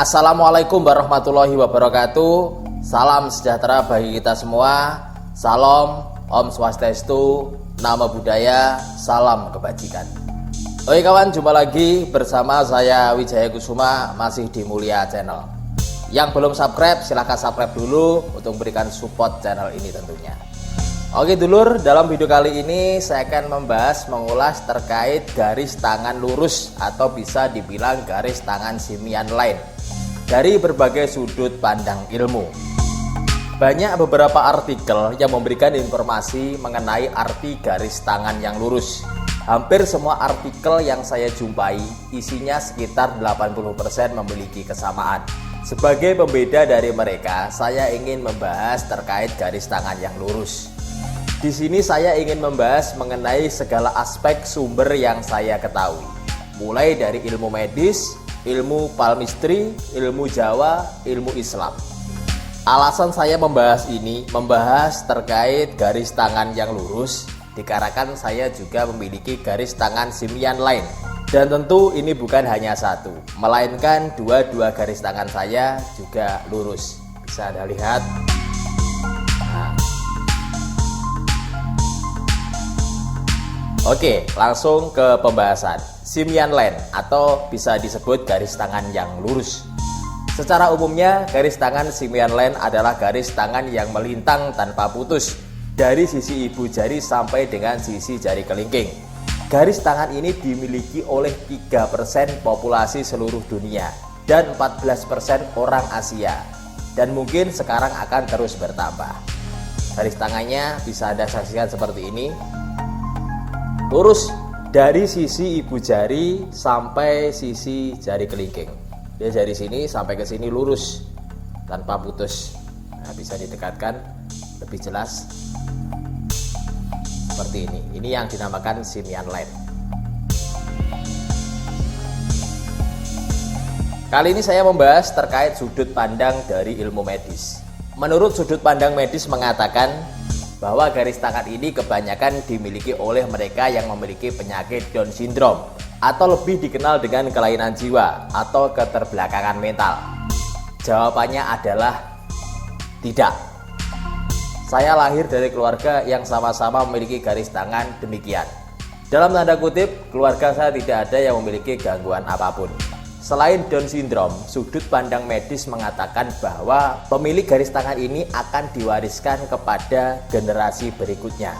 Assalamualaikum warahmatullahi wabarakatuh. Salam sejahtera bagi kita semua. Salam, Om Swastiastu, Namo Buddhaya, salam kebajikan. Oke kawan, jumpa lagi bersama saya Wijaya Kusuma, masih di Mulia Channel. Yang belum subscribe, silahkan subscribe dulu untuk memberikan support channel ini tentunya. Oke dulur, dalam video kali ini saya akan mengulas terkait garis tangan lurus atau bisa dibilang garis tangan simian line dari berbagai sudut pandang ilmu. Banyak beberapa artikel yang memberikan informasi mengenai arti garis tangan yang lurus. Hampir semua artikel yang saya jumpai isinya sekitar 80% memiliki kesamaan. Sebagai pembeda dari mereka, saya ingin membahas terkait garis tangan yang lurus. Di sini saya ingin membahas mengenai segala aspek sumber yang saya ketahui, mulai dari ilmu medis, ilmu palmistry, ilmu Jawa, ilmu Islam. Alasan saya membahas terkait garis tangan yang lurus dikarenakan saya juga memiliki garis tangan simian line. Dan tentu ini bukan hanya satu, melainkan dua garis tangan saya juga lurus. Bisa Anda lihat. Oke, langsung ke pembahasan. Simian line atau bisa disebut garis tangan yang lurus. Secara umumnya, garis tangan simian line adalah garis tangan yang melintang tanpa putus dari sisi ibu jari sampai dengan sisi jari kelingking. Garis tangan ini dimiliki oleh 3% populasi seluruh dunia dan 14% orang Asia. Dan mungkin sekarang akan terus bertambah. Garis tangannya bisa Anda saksikan seperti ini. Lurus dari sisi ibu jari sampai sisi jari kelingking. Dia dari sini sampai ke sini lurus tanpa putus. Nah, bisa didekatkan lebih jelas seperti ini. Ini yang dinamakan simian line. Kali ini saya membahas terkait sudut pandang dari ilmu medis. Menurut sudut pandang medis mengatakan bahwa garis tangan ini kebanyakan dimiliki oleh mereka yang memiliki penyakit Down syndrome atau lebih dikenal dengan kelainan jiwa atau keterbelakangan mental. Jawabannya adalah tidak. Saya lahir dari keluarga yang sama-sama memiliki garis tangan demikian. Dalam tanda kutip, keluarga saya tidak ada yang memiliki gangguan apapun. Selain Down syndrome, sudut pandang medis mengatakan bahwa pemilik garis tangan ini akan diwariskan kepada generasi berikutnya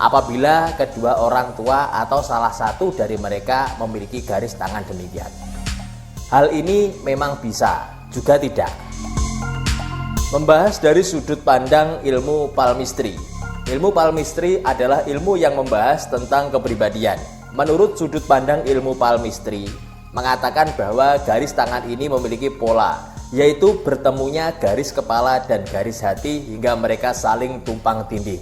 apabila kedua orang tua atau salah satu dari mereka memiliki garis tangan demikian. Hal ini memang bisa, juga tidak. Membahas dari sudut pandang ilmu palmistry. Ilmu palmistry adalah ilmu yang membahas tentang kepribadian. Menurut sudut pandang ilmu palmistry, mengatakan bahwa garis tangan ini memiliki pola, yaitu bertemunya garis kepala dan garis hati hingga mereka saling tumpang tindih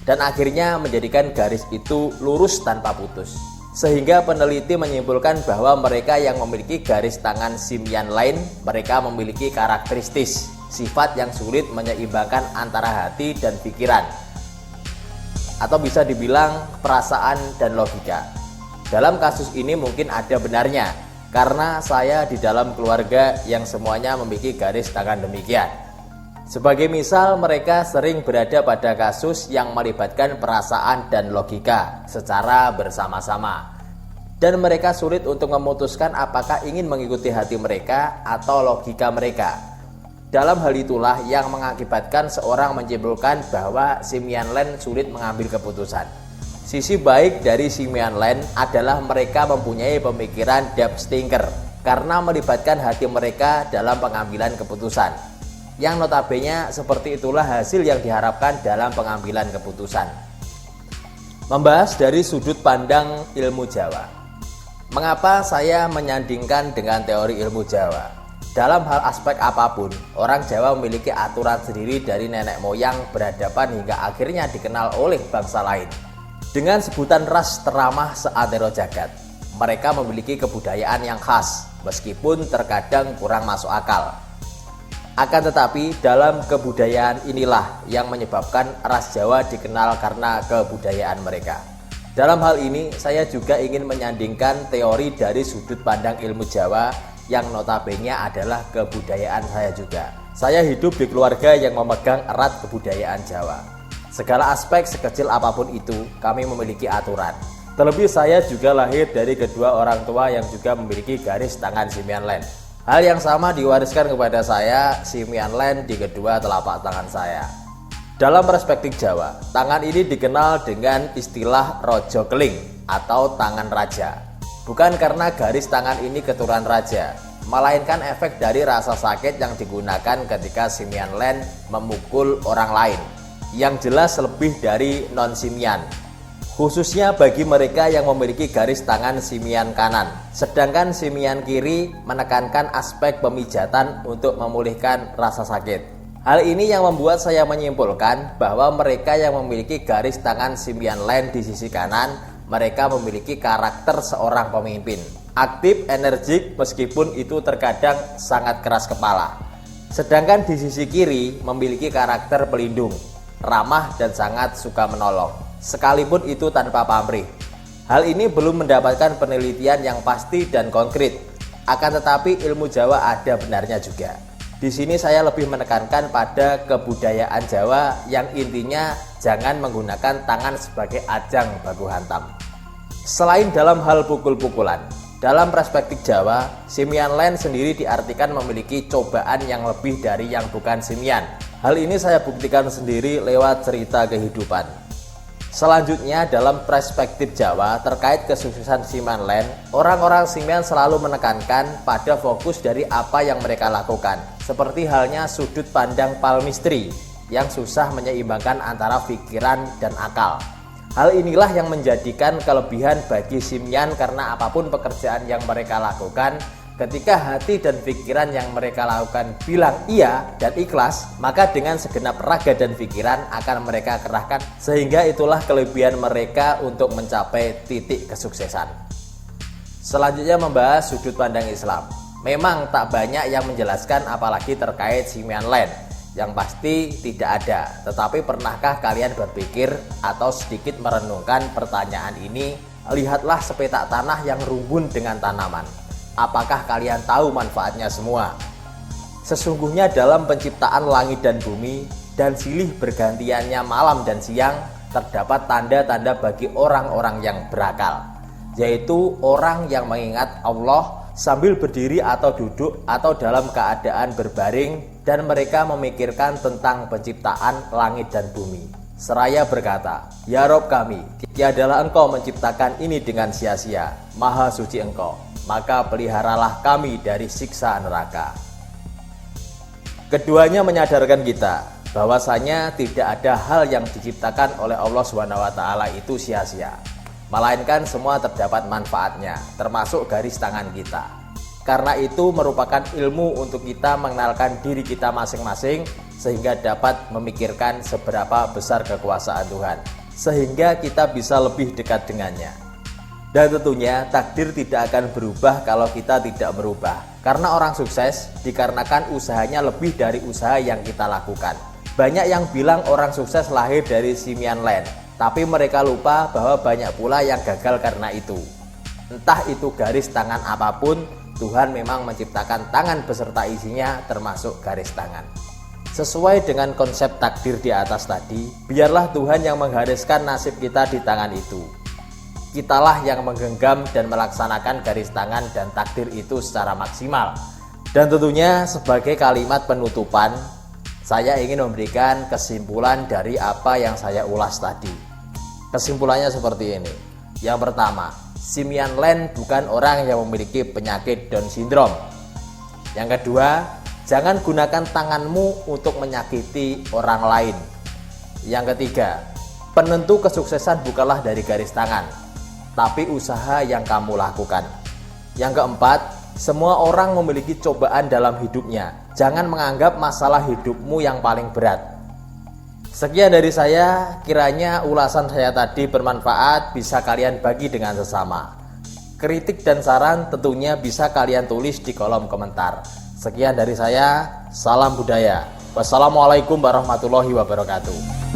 dan akhirnya menjadikan garis itu lurus tanpa putus. Sehingga peneliti menyimpulkan bahwa mereka yang memiliki garis tangan simian line, mereka memiliki karakteristik sifat yang sulit menyeimbangkan antara hati dan pikiran, atau bisa dibilang perasaan dan logika. Dalam kasus ini mungkin ada benarnya, karena saya di dalam keluarga yang semuanya memiliki garis tangan demikian. Sebagai misal, mereka sering berada pada kasus yang melibatkan perasaan dan logika secara bersama-sama. Dan mereka sulit untuk memutuskan apakah ingin mengikuti hati mereka atau logika mereka. Dalam hal itulah yang mengakibatkan seorang menyimpulkan bahwa simian line sulit mengambil keputusan. Sisi baik dari simian line adalah mereka mempunyai pemikiran depth thinker karena melibatkan hati mereka dalam pengambilan keputusan. Yang notabene seperti itulah hasil yang diharapkan dalam pengambilan keputusan. Membahas dari sudut pandang ilmu Jawa. Mengapa saya menyandingkan dengan teori ilmu Jawa? Dalam hal aspek apapun, orang Jawa memiliki aturan sendiri dari nenek moyang berhadapan hingga akhirnya dikenal oleh bangsa lain. Dengan sebutan ras teramah seantero jagat, mereka memiliki kebudayaan yang khas, meskipun terkadang kurang masuk akal. Akan tetapi, dalam kebudayaan inilah yang menyebabkan ras Jawa dikenal karena kebudayaan mereka. Dalam hal ini, saya juga ingin menyandingkan teori dari sudut pandang ilmu Jawa yang notabene adalah kebudayaan saya juga. Saya hidup di keluarga yang memegang erat kebudayaan Jawa. Segala aspek sekecil apapun itu, kami memiliki aturan. Terlebih saya juga lahir dari kedua orang tua yang juga memiliki garis tangan simian len. Hal yang sama diwariskan kepada saya, simian len di kedua telapak tangan saya. Dalam perspektif Jawa, tangan ini dikenal dengan istilah rojo keling atau tangan raja. Bukan karena garis tangan ini keturunan raja, melainkan efek dari rasa sakit yang digunakan ketika simian len memukul orang lain, yang jelas lebih dari non-simian, khususnya bagi mereka yang memiliki garis tangan simian kanan. Sedangkan simian kiri menekankan aspek pemijatan untuk memulihkan rasa sakit. Hal ini yang membuat saya menyimpulkan bahwa mereka yang memiliki garis tangan simian len di sisi kanan, mereka memiliki karakter seorang pemimpin, aktif, energik, meskipun itu terkadang sangat keras kepala. Sedangkan di sisi kiri memiliki karakter pelindung, ramah dan sangat suka menolong, sekalipun itu tanpa pamrih. Hal ini belum mendapatkan penelitian yang pasti dan konkret, akan tetapi ilmu Jawa ada benarnya juga. Di sini saya lebih menekankan pada kebudayaan Jawa yang intinya jangan menggunakan tangan sebagai ajang baku hantam. Selain dalam hal pukul-pukulan, dalam perspektif Jawa, simian len sendiri diartikan memiliki cobaan yang lebih dari yang bukan simian. Hal ini saya buktikan sendiri lewat cerita kehidupan. Selanjutnya dalam perspektif Jawa terkait kesuksesan simian len, orang-orang simian selalu menekankan pada fokus dari apa yang mereka lakukan, seperti halnya sudut pandang palmistry yang susah menyeimbangkan antara pikiran dan akal. Hal inilah yang menjadikan kelebihan bagi simian karena apapun pekerjaan yang mereka lakukan, ketika hati dan pikiran yang mereka lakukan bilang iya dan ikhlas, maka dengan segenap raga dan pikiran akan mereka kerahkan, sehingga itulah kelebihan mereka untuk mencapai titik kesuksesan. Selanjutnya membahas sudut pandang Islam. Memang tak banyak yang menjelaskan apalagi terkait simian len, yang pasti tidak ada. Tetapi pernahkah kalian berpikir atau sedikit merenungkan pertanyaan ini? Lihatlah sepetak tanah yang rumbun dengan tanaman. Apakah kalian tahu manfaatnya semua? Sesungguhnya dalam penciptaan langit dan bumi dan silih bergantiannya malam dan siang, terdapat tanda-tanda bagi orang-orang yang berakal, yaitu orang yang mengingat Allah sambil berdiri atau duduk atau dalam keadaan berbaring, dan mereka memikirkan tentang penciptaan langit dan bumi. Seraya berkata, "Ya Rob kami, tiadalah Engkau menciptakan ini dengan sia-sia, maha suci Engkau, maka peliharalah kami dari siksa neraka." Keduanya menyadarkan kita bahwasanya tidak ada hal yang diciptakan oleh Allah SWT itu sia-sia, melainkan semua terdapat manfaatnya, termasuk garis tangan kita. Karena itu merupakan ilmu untuk kita mengenalkan diri kita masing-masing, sehingga dapat memikirkan seberapa besar kekuasaan Tuhan, sehingga kita bisa lebih dekat dengannya. Dan tentunya takdir tidak akan berubah kalau kita tidak berubah, karena orang sukses dikarenakan usahanya lebih dari usaha yang kita lakukan. Banyak yang bilang orang sukses lahir dari simian len, tapi mereka lupa bahwa banyak pula yang gagal karena itu. Entah itu garis tangan apapun, Tuhan memang menciptakan tangan beserta isinya, termasuk garis tangan. Sesuai dengan konsep takdir di atas tadi, biarlah Tuhan yang menggariskan nasib kita di tangan itu. Kitalah yang menggenggam dan melaksanakan garis tangan dan takdir itu secara maksimal. Dan tentunya sebagai kalimat penutupan, saya ingin memberikan kesimpulan dari apa yang saya ulas tadi. Kesimpulannya seperti ini. Yang pertama, simian len bukan orang yang memiliki penyakit Down syndrome. Yang kedua, jangan gunakan tanganmu untuk menyakiti orang lain. Yang ketiga, penentu kesuksesan bukanlah dari garis tangan, tapi usaha yang kamu lakukan. Yang keempat, semua orang memiliki cobaan dalam hidupnya. Jangan menganggap masalah hidupmu yang paling berat. Sekian dari saya, kiranya ulasan saya tadi bermanfaat, bisa kalian bagi dengan sesama. Kritik dan saran tentunya bisa kalian tulis di kolom komentar. Sekian dari saya, salam budaya. Wassalamualaikum warahmatullahi wabarakatuh.